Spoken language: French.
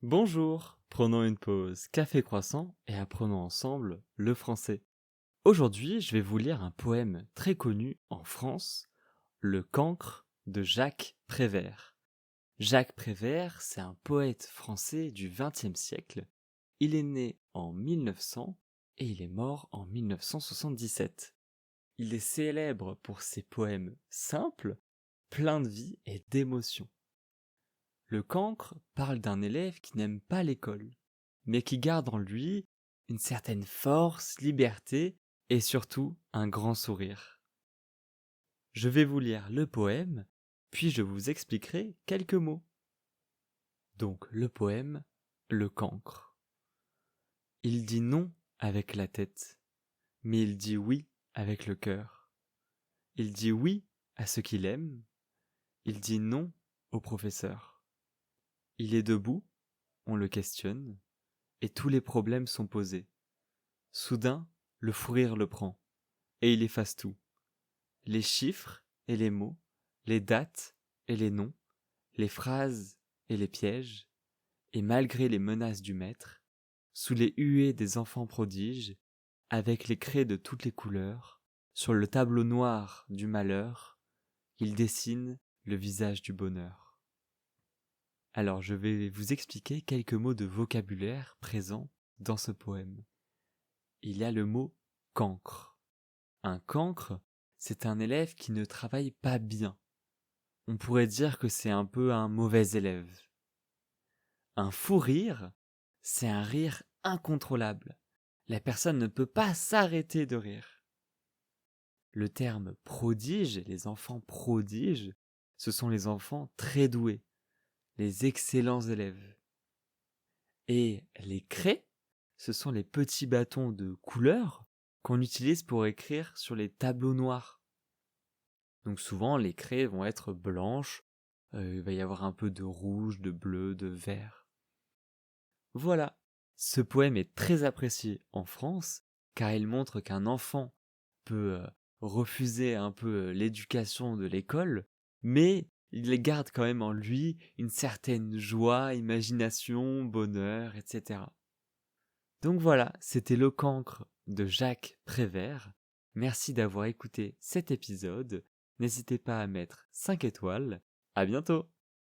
Bonjour, prenons une pause café croissant et apprenons ensemble le français. Aujourd'hui, je vais vous lire un poème très connu en France, Le Cancre de Jacques Prévert. Jacques Prévert, c'est un poète français du XXe siècle. Il est né en 1900 et il est mort en 1977. Il est célèbre pour ses poèmes simples, pleins de vie et d'émotion. Le cancre parle d'un élève qui n'aime pas l'école, mais qui garde en lui une certaine force, liberté et surtout un grand sourire. Je vais vous lire le poème, puis je vous expliquerai quelques mots. Donc le poème, le cancre. Il dit non avec la tête, mais il dit oui avec le cœur. Il dit oui à ce qu'il aime, il dit non au professeur. Il est debout, on le questionne, et tous les problèmes sont posés. Soudain, le fou rire le prend, et il efface tout. Les chiffres et les mots, les dates et les noms, les phrases et les pièges, et malgré les menaces du maître, sous les huées des enfants prodiges, avec les craies de toutes les couleurs, sur le tableau noir du malheur, il dessine le visage du bonheur. Alors je vais vous expliquer quelques mots de vocabulaire présents dans ce poème. Il y a le mot cancre. Un cancre, c'est un élève qui ne travaille pas bien. On pourrait dire que c'est un peu un mauvais élève. Un fou rire, c'est un rire incontrôlable. La personne ne peut pas s'arrêter de rire. Le terme prodige, les enfants prodiges, ce sont les enfants très doués, les excellents élèves. Et les craies, ce sont les petits bâtons de couleur qu'on utilise pour écrire sur les tableaux noirs. Donc souvent, les craies vont être blanches, il va y avoir un peu de rouge, de bleu, de vert. Voilà, ce poème est très apprécié en France, car il montre qu'un enfant peut refuser un peu l'éducation de l'école, mais il garde quand même en lui une certaine joie, imagination, bonheur, etc. Donc voilà, c'était Le Cancre de Jacques Prévert. Merci d'avoir écouté cet épisode. N'hésitez pas à mettre 5 étoiles. À bientôt!